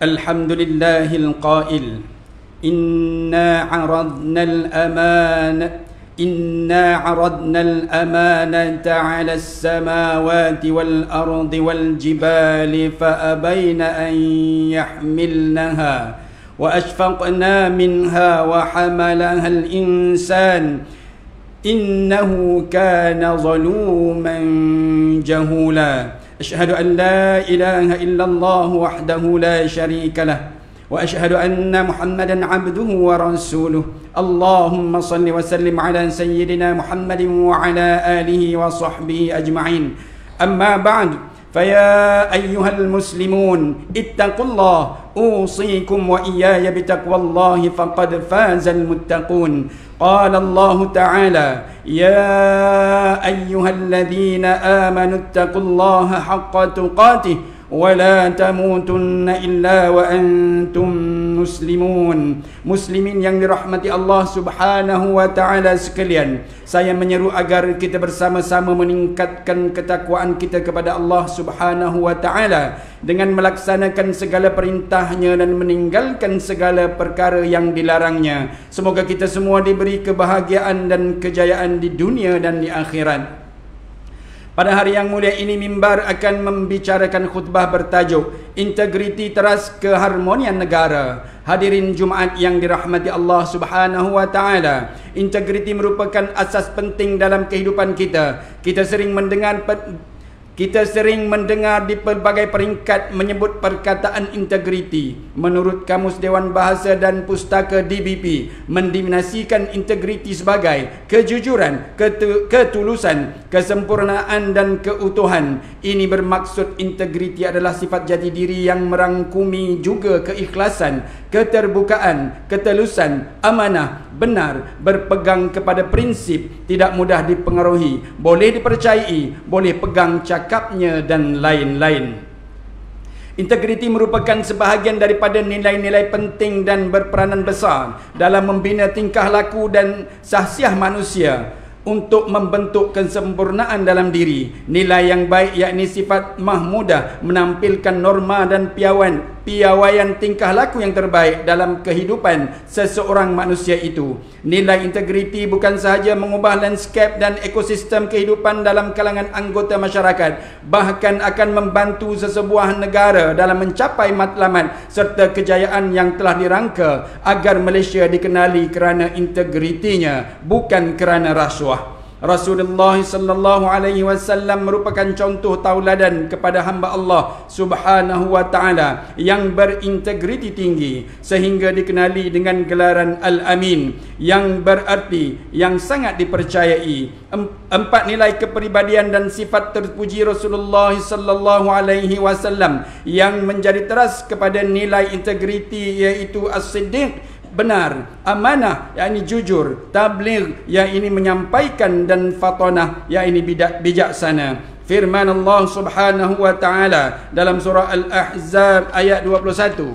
الحمد لله القائل إنا عرضنا الأمانة على السماوات والأرض والجبال فأبين أن يحملنها وأشفقنا منها وحملها الإنسان إنه كان ظلوما جهولا أشهد أن لا إله إلا الله وحده لا شريك له وأشهد أن محمدا عبده ورسوله اللهم صل وسلم على سيدنا محمد وعلى آله وصحبه أجمعين أما بعد فيا أيها المسلمون اتقوا الله أوصيكم وإياي بتقوى الله فقد فاز المتقون قال الله تعالى يا أيها الذين آمنوا اتقوا الله حق تقاته ولا تموتن إلا وأنتم muslimun. Muslimin yang dirahmati Allah Subhanahu wa taala sekalian, saya menyeru agar kita bersama-sama meningkatkan ketakwaan kita kepada Allah Subhanahu wa taala dengan melaksanakan segala perintahnya dan meninggalkan segala perkara yang dilarangnya. Semoga kita semua diberi kebahagiaan dan kejayaan di dunia dan di akhirat. Pada hari yang mulia ini, mimbar akan membicarakan khutbah bertajuk Integriti Teras Keharmonian Negara. Hadirin Jumaat yang dirahmati Allah Subhanahu wa taala, integriti merupakan asas penting dalam kehidupan kita. Kita sering mendengar di pelbagai peringkat menyebut perkataan integriti. Menurut Kamus Dewan Bahasa dan Pustaka DBP, mendefinisikan integriti sebagai kejujuran, ketulusan, kesempurnaan dan keutuhan. Ini bermaksud integriti adalah sifat jati diri yang merangkumi juga keikhlasan, keterbukaan, ketelusan, amanah, benar, berpegang kepada prinsip, tidak mudah dipengaruhi, boleh dipercayai, boleh pegang cakapnya dan lain-lain. Integriti merupakan sebahagian daripada nilai-nilai penting dan berperanan besar dalam membina tingkah laku dan sahsiah manusia untuk membentuk kesempurnaan dalam diri. Nilai yang baik yakni sifat mahmudah menampilkan norma dan piawaian tingkah laku yang terbaik dalam kehidupan seseorang manusia itu. Nilai integriti bukan sahaja mengubah landscape dan ekosistem kehidupan dalam kalangan anggota masyarakat, bahkan akan membantu sesebuah negara dalam mencapai matlamat serta kejayaan yang telah dirangka agar Malaysia dikenali kerana integritinya, bukan kerana rasuah. Rasulullah sallallahu alaihi wasallam merupakan contoh tauladan kepada hamba Allah Subhanahu wa taala yang berintegriti tinggi sehingga dikenali dengan gelaran Al-Amin, yang berarti yang sangat dipercayai. Empat nilai kepribadian dan sifat terpuji Rasulullah sallallahu alaihi wasallam yang menjadi teras kepada nilai integriti iaitu as-siddiq, benar, amanah, yakni jujur, tabligh, yang ini menyampaikan, dan fatanah, yang ini bijaksana. Firman Allah Subhanahu wa taala dalam surah Al-Ahzab ayat 21,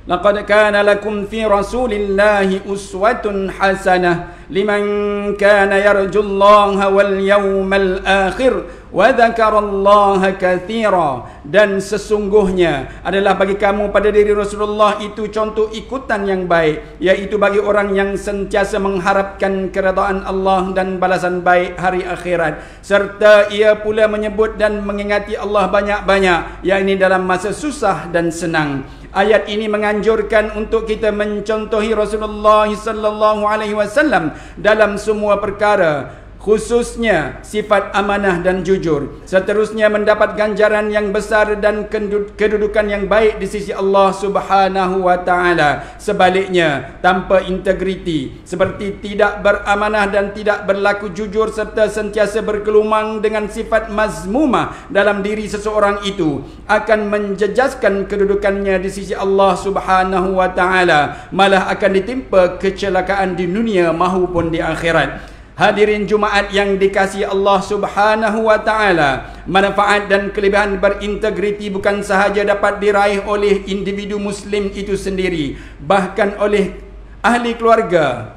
Laqad kana lakum fi Rasulillahi uswatun hasanah liman kana yarjullaha wal yawmal akhir wa dzakarallaha katsira. Dan sesungguhnya adalah bagi kamu pada diri Rasulullah itu contoh ikutan yang baik, yaitu bagi orang yang sentiasa mengharapkan keredaan Allah dan balasan baik hari akhirat, serta ia pula menyebut dan mengingati Allah banyak-banyak, yakni dalam masa susah dan senang. Ayat ini menganjurkan untuk kita mencontohi Rasulullah sallallahu alaihi wasallam dalam semua perkara, khususnya sifat amanah dan jujur. Seterusnya mendapat ganjaran yang besar dan kedudukan yang baik di sisi Allah Subhanahu wa taala. Sebaliknya, tanpa integriti, seperti tidak beramanah dan tidak berlaku jujur serta sentiasa bergelumang dengan sifat mazmumah dalam diri seseorang itu, akan menjejaskan kedudukannya di sisi Allah Subhanahu wa taala, malah akan ditimpa kecelakaan di dunia maupun di akhirat. Hadirin Jumaat yang dikasihi Allah Subhanahu wa taala, manfaat dan kelebihan berintegriti bukan sahaja dapat diraih oleh individu muslim itu sendiri, bahkan oleh ahli keluarga,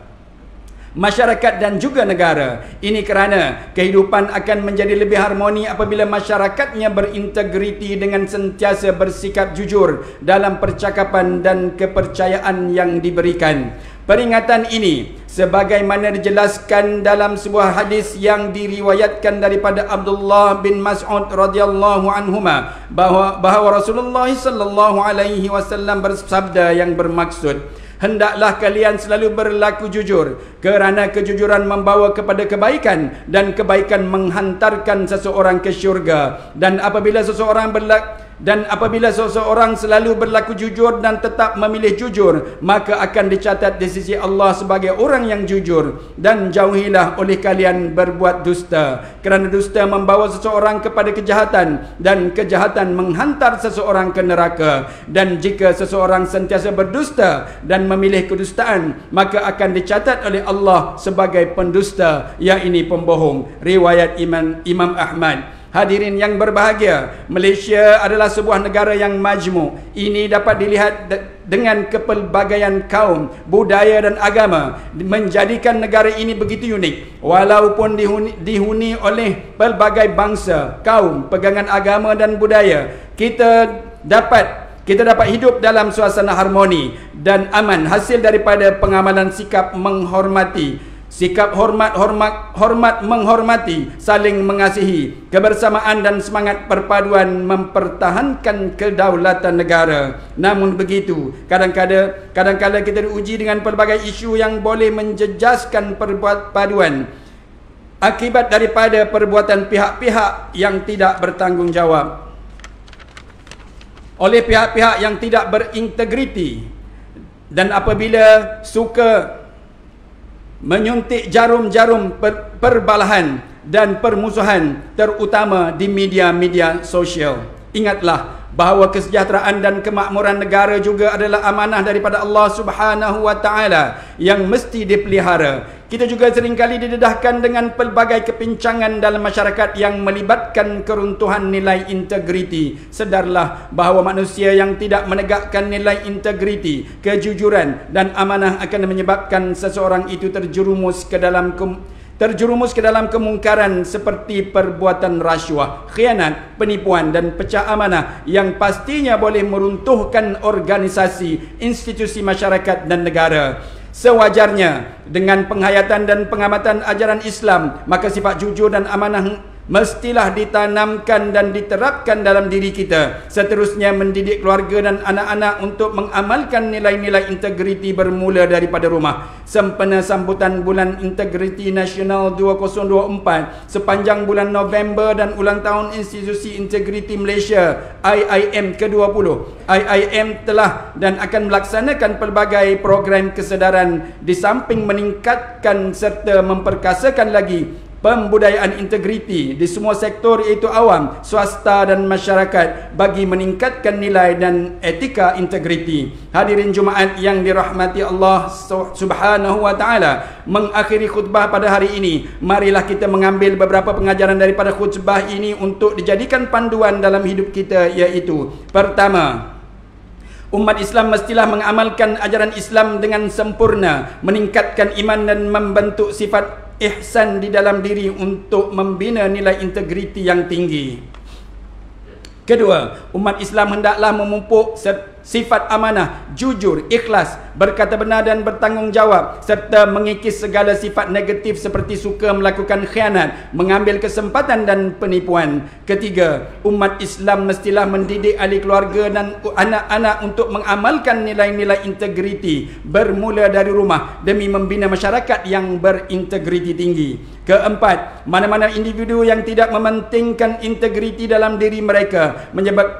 masyarakat dan juga negara. Ini kerana kehidupan akan menjadi lebih harmoni apabila masyarakatnya berintegriti dengan sentiasa bersikap jujur dalam percakapan dan kepercayaan yang diberikan. Peringatan ini sebagaimana dijelaskan dalam sebuah hadis yang diriwayatkan daripada Abdullah bin Mas'ud radhiyallahu anhuma bahawa Rasulullah sallallahu alaihi wasallam bersabda yang bermaksud, hendaklah kalian selalu berlaku jujur kerana kejujuran membawa kepada kebaikan dan kebaikan menghantarkan seseorang ke syurga. Dan apabila seseorang selalu berlaku jujur dan tetap memilih jujur, maka akan dicatat di sisi Allah sebagai orang yang jujur. Dan jauhilah oleh kalian berbuat dusta, kerana dusta membawa seseorang kepada kejahatan dan kejahatan menghantar seseorang ke neraka. Dan jika seseorang sentiasa berdusta dan memilih kedustaan, maka akan dicatat oleh Allah sebagai pendusta, yakni pembohong. Riwayat Imam Ahmad. Hadirin yang berbahagia, Malaysia adalah sebuah negara yang majmuk. Ini dapat dilihat dengan kepelbagaian kaum, budaya dan agama, menjadikan negara ini begitu unik. Walaupun dihuni oleh pelbagai bangsa, kaum, pegangan agama dan budaya, kita dapat hidup dalam suasana harmoni dan aman hasil daripada pengamalan sikap menghormati, sikap hormat menghormati, saling mengasihi, kebersamaan dan semangat perpaduan mempertahankan kedaulatan negara. Namun begitu, kadang-kadang kita diuji dengan pelbagai isu yang boleh menjejaskan perpaduan akibat daripada perbuatan pihak-pihak yang tidak bertanggungjawab oleh pihak-pihak yang tidak berintegriti, dan apabila suka menyuntik jarum-jarum perbalahan dan permusuhan, terutama di media-media sosial. Ingatlah bahawa kesejahteraan dan kemakmuran negara juga adalah amanah daripada Allah Subhanahu wa taala yang mesti dipelihara. Kita juga seringkali didedahkan dengan pelbagai kepincangan dalam masyarakat yang melibatkan keruntuhan nilai integriti. Sedarlah bahawa manusia yang tidak menegakkan nilai integriti, kejujuran dan amanah akan menyebabkan seseorang itu terjerumus ke dalam kemungkaran seperti perbuatan rasuah, khianat, penipuan dan pecah amanah yang pastinya boleh meruntuhkan organisasi, institusi masyarakat dan negara. Sewajarnya dengan penghayatan dan pengamatan ajaran Islam, maka sifat jujur dan amanah mestilah ditanamkan dan diterapkan dalam diri kita. Seterusnya, mendidik keluarga dan anak-anak untuk mengamalkan nilai-nilai integriti bermula daripada rumah. Sempena sambutan Bulan Integriti Nasional 2024 sepanjang bulan November dan ulang tahun Institusi Integriti Malaysia IIM ke-20, IIM telah dan akan melaksanakan pelbagai program kesedaran di samping meningkatkan serta memperkasakan lagi pembudayaan integriti di semua sektor, iaitu awam, swasta dan masyarakat, bagi meningkatkan nilai dan etika integriti. Hadirin Jumaat yang dirahmati Allah Subhanahu wa taala, mengakhiri khutbah pada hari ini, marilah kita mengambil beberapa pengajaran daripada khutbah ini untuk dijadikan panduan dalam hidup kita, iaitu: pertama, umat Islam mestilah mengamalkan ajaran Islam dengan sempurna, meningkatkan iman dan membentuk sifat ihsan di dalam diri untuk membina nilai integriti yang tinggi. Kedua, umat Islam hendaklah memupuk sifat amanah, jujur, ikhlas, berkata benar dan bertanggungjawab, serta mengikis segala sifat negatif seperti suka melakukan khianat, mengambil kesempatan dan penipuan. Ketiga, umat Islam mestilah mendidik ahli keluarga dan anak-anak untuk mengamalkan nilai-nilai integriti bermula dari rumah demi membina masyarakat yang berintegriti tinggi. Keempat, mana-mana individu yang tidak mementingkan integriti dalam diri mereka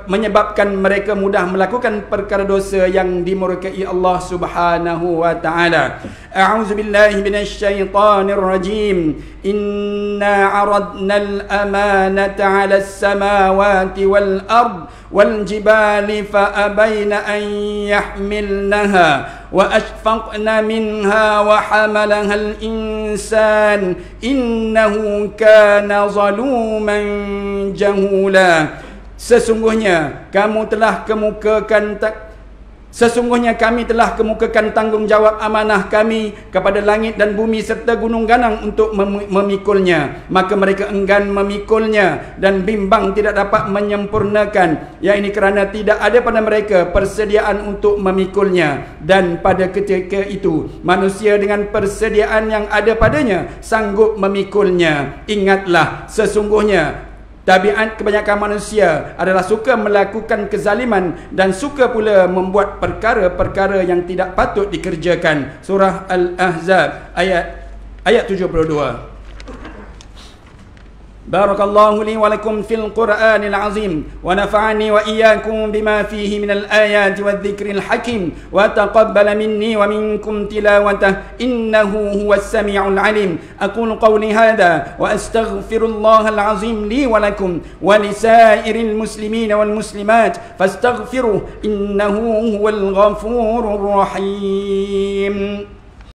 menyebabkan mereka mudah melakukan perkara dosa yang dimurkai Allah Subhanahu wa taala. A'udzu billahi minasyaitonir rajim. Inna 'aradna al-amanata 'ala as-samawati wal ard wal jibali fa abayna an yahmilnaha wa ashfaqna minha wa hamalaha al-insan innahu kana zaluman jahula. Sesungguhnya kamu telah kemukakan Sesungguhnya kami telah kemukakan tanggungjawab amanah kami kepada langit dan bumi serta gunung ganang untuk memikulnya. Maka mereka enggan memikulnya dan bimbang tidak dapat menyempurnakan. Yang ini kerana tidak ada pada mereka persediaan untuk memikulnya. Dan pada ketika itu manusia dengan persediaan yang ada padanya sanggup memikulnya. Ingatlah, sesungguhnya tabiat kebanyakan manusia adalah suka melakukan kezaliman dan suka pula membuat perkara-perkara yang tidak patut dikerjakan. Surah Al-Ahzab ayat 72. Barakallahu li wa lakum fil Qur'anil azim wa nafa'ani wa iyyakum bima fihi minal ayati wadh-dhikril hakim wa taqabbala minni wa minkum tilawatah innahu huwas sami'ul alim. Aqulu qawli hadha wa astaghfirullahal azim li wa lakum wa lisairil muslimina wal muslimat fastaghfiruhu innahu huwal ghafurur rahim.